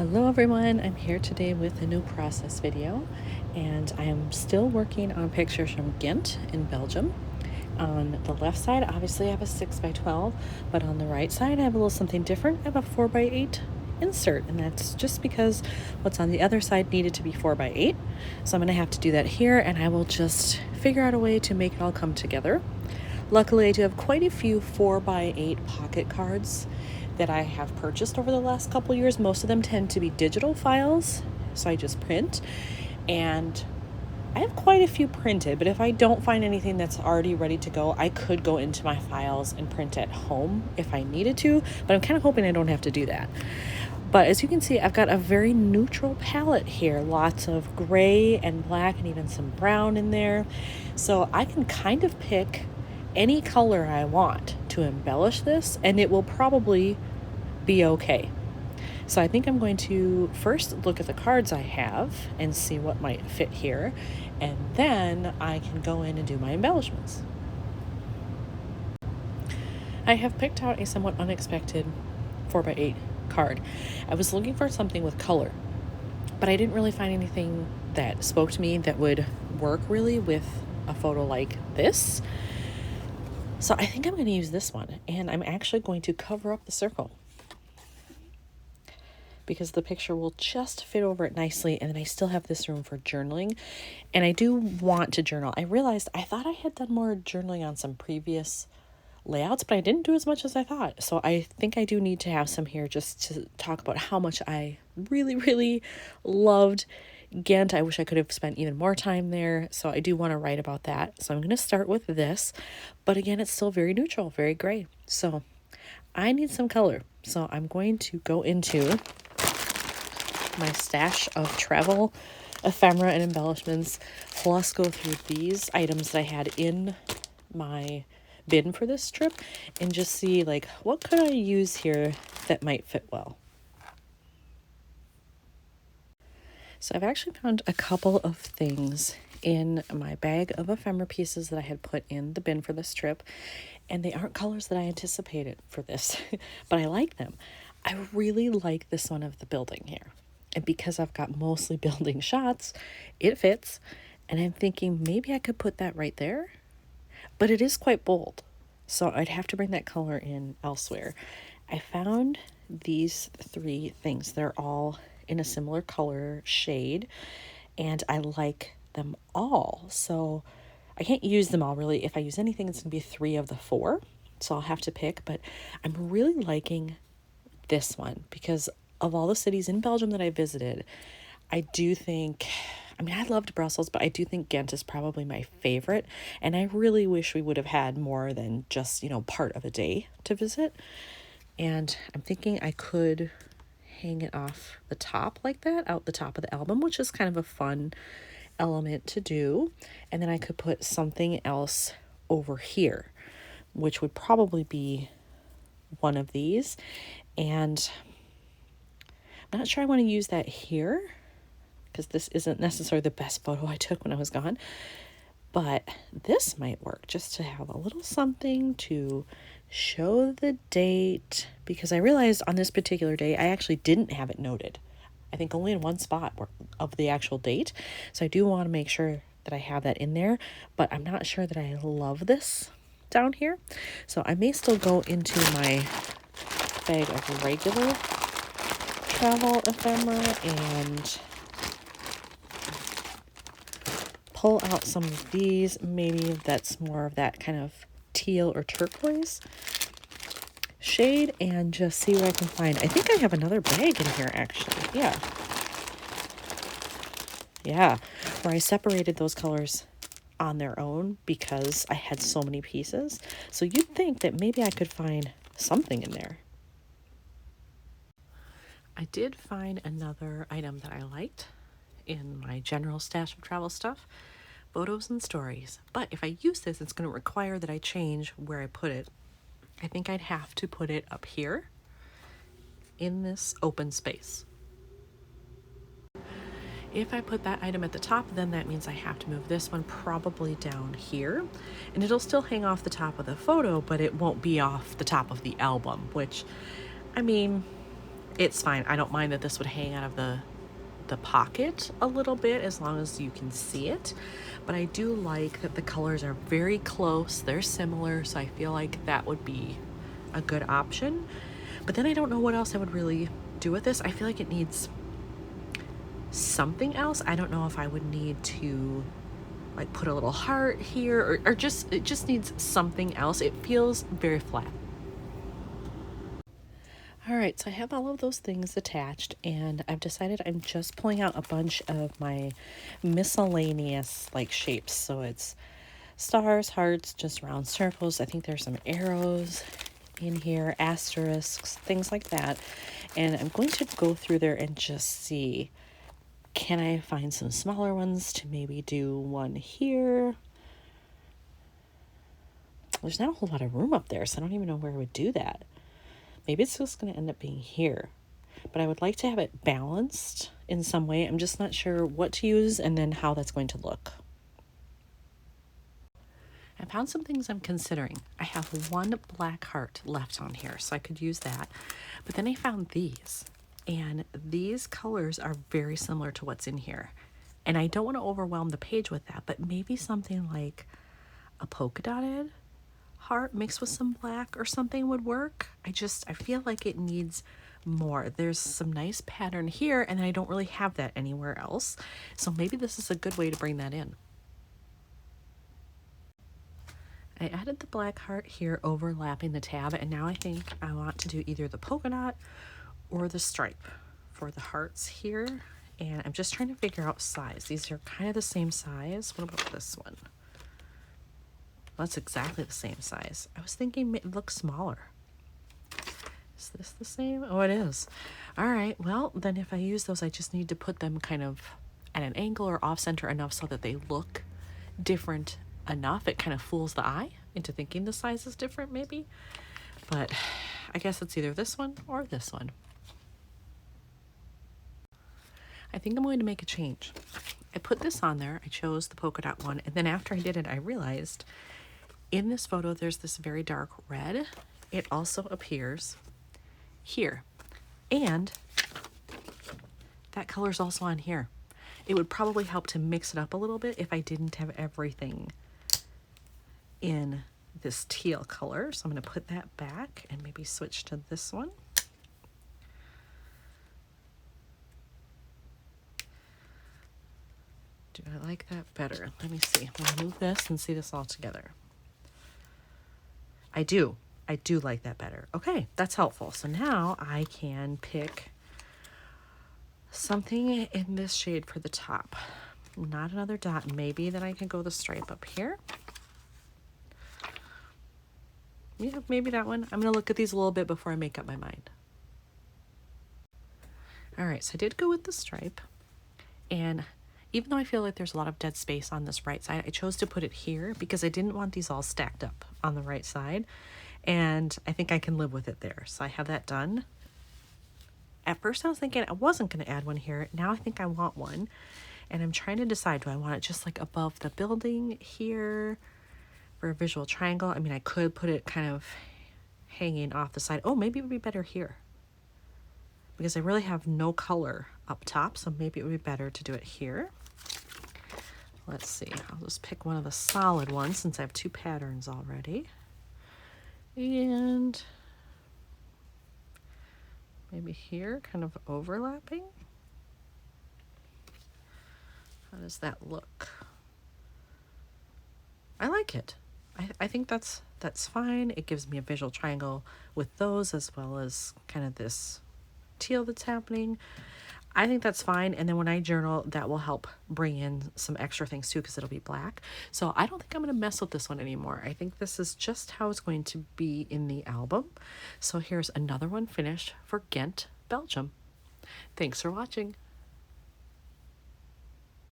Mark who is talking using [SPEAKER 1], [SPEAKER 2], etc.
[SPEAKER 1] Hello everyone, I'm here today with a new process video, and I am still working on pictures from Ghent in Belgium. On the left side, obviously I have a 6x12, but on the right side I have a little something different. I have a 4x8 insert, and that's just because what's on the other side needed to be 4x8. So I'm going to have to do that here, and I will just figure out a way to make it all come together. Luckily, I do have quite a few 4x8 pocket cards that I have purchased over the last couple years. Most of them tend to be digital files, so I just print. And I have quite a few printed, but if I don't find anything that's already ready to go, I could go into my files and print at home if I needed to, but I'm kind of hoping I don't have to do that. But as you can see, I've got a very neutral palette here. Lots of gray and black and even some brown in there. So I can kind of pick any color I want to embellish this, and it will probably be okay. So I think I'm going to first look at the cards I have and see what might fit here, and then I can go in and do my embellishments. I have picked out a somewhat unexpected 4x8 card. I was looking for something with color, but I didn't really find anything that spoke to me that would work really with a photo like this. So I think I'm going to use this one, and I'm actually going to cover up the circle because the picture will just fit over it nicely, and then I still have this room for journaling, and I do want to journal. I realized I thought I had done more journaling on some previous layouts, but I didn't do as much as I thought. So I think I do need to have some here just to talk about how much I really loved Ghent. I wish I could have spent even more time there, so I do want to write about that. So I'm going to start with this, but again, it's still very neutral, very gray. So I need some color. So I'm going to go into my stash of travel ephemera and embellishments, plus go through these items that I had in my bin for this trip and just see like what could I use here that might fit well. So I've actually found a couple of things in my bag of ephemera pieces that I had put in the bin for this trip, and they aren't colors that I anticipated for this, but I like them. I really like this one of the building here, and because I've got mostly building shots, it fits, and I'm thinking maybe I could put that right there, but it is quite bold, so I'd have to bring that color in elsewhere. I found these three things. They're all in a similar color shade, and I like them all. So I can't use them all really. If I use anything, it's gonna be 3 of the 4. So I'll have to pick, but I'm really liking this one because of all the cities in Belgium that I visited, I do think, I mean, I loved Brussels, but I do think Ghent is probably my favorite. And I really wish we would have had more than just, part of a day to visit. And I'm thinking I could hang it off the top like that, out the top of the album, which is kind of a fun element to do. And then I could put something else over here, which would probably be one of these. And I'm not sure I want to use that here because this isn't necessarily the best photo I took when I was gone, but this might work just to have a little something to show the date, because I realized on this particular day I actually didn't have it noted. I think only in one spot of the actual date. So I do want to make sure that I have that in there, but I'm not sure that I love this down here. So I may still go into my bag of regular travel ephemera and pull out some of these. Maybe that's more of that kind of teal or turquoise shade, and just see what I can find. I think I have another bag in here actually. Yeah, where I separated those colors on their own because I had so many pieces. So you'd think that maybe I could find something in there. I did find another item that I liked in my general stash of travel stuff, photos and stories. But if I use this, it's going to require that I change where I put it. I think I'd have to put it up here in this open space. If I put that item at the top, then that means I have to move this one probably down here, and it'll still hang off the top of the photo, but it won't be off the top of the album, which, I mean, it's fine. I don't mind that this would hang out of the pocket a little bit as long as you can see it. But I do like that the colors are very close. They're similar, so I feel like that would be a good option. But then I don't know what else I would really do with this. I feel like it needs something else. I don't know if I would need to like put a little heart here or just, it just needs something else. It feels very flat. All right, so I have all of those things attached, and I've decided I'm just pulling out a bunch of my miscellaneous like shapes. So it's stars, hearts, just round circles. I think there's some arrows in here, asterisks, things like that. And I'm going to go through there and just see, can I find some smaller ones to maybe do one here? There's not a whole lot of room up there, so I don't even know where I would do that. Maybe it's just going to end up being here. But I would like to have it balanced in some way. I'm just not sure what to use and then how that's going to look. I found some things I'm considering. I have one black heart left on here, so I could use that. But then I found these. And these colors are very similar to what's in here. And I don't want to overwhelm the page with that, but maybe something like a polka dotted heart mixed with some black or something would work. I feel like it needs more. There's some nice pattern here, and I don't really have that anywhere else. So maybe this is a good way to bring that in. I added the black heart here overlapping the tab, and now I think I want to do either the polka dot or the stripe for the hearts here. And I'm just trying to figure out size. These are kind of the same size. What about this one? That's exactly the same size. I was thinking it looks smaller. Is this the same? Oh, it is. All right, well, then if I use those, I just need to put them kind of at an angle or off center enough so that they look different enough. It kind of fools the eye into thinking the size is different maybe. But I guess it's either this one or this one. I think I'm going to make a change. I put this on there. I chose the polka dot one. And then after I did it, I realized in this photo, there's this very dark red. It also appears here. And that color's also on here. It would probably help to mix it up a little bit if I didn't have everything in this teal color. So I'm going to put that back and maybe switch to this one. Do I like that better? Let me see. I'm going to move this and see this all together. I do like that better. Okay, that's helpful. So now I can pick something in this shade for the top. Not another dot. Maybe then I can go the stripe up here. Yeah, maybe that one. I'm going to look at these a little bit before I make up my mind. All right, so I did go with the stripe. And even though I feel like there's a lot of dead space on this right side, I chose to put it here because I didn't want these all stacked up on the right side. And I think I can live with it there. So I have that done. At first I was thinking I wasn't going to add one here. Now I think I want one. And I'm trying to decide, do I want it just like above the building here for a visual triangle? I mean, I could put it kind of hanging off the side. Oh, maybe it would be better here, because I really have no color up top, so maybe it would be better to do it here. Let's see, I'll just pick one of the solid ones since I have two patterns already. And maybe here, kind of overlapping. How does that look? I like it. I think that's fine. It gives me a visual triangle with those as well as kind of this teal that's happening. I think that's fine. And then when I journal, that will help bring in some extra things too, because it'll be black. So I don't think I'm going to mess with this one anymore. I think this is just how it's going to be in the album. So here's another one finished for Ghent, Belgium. Thanks for watching.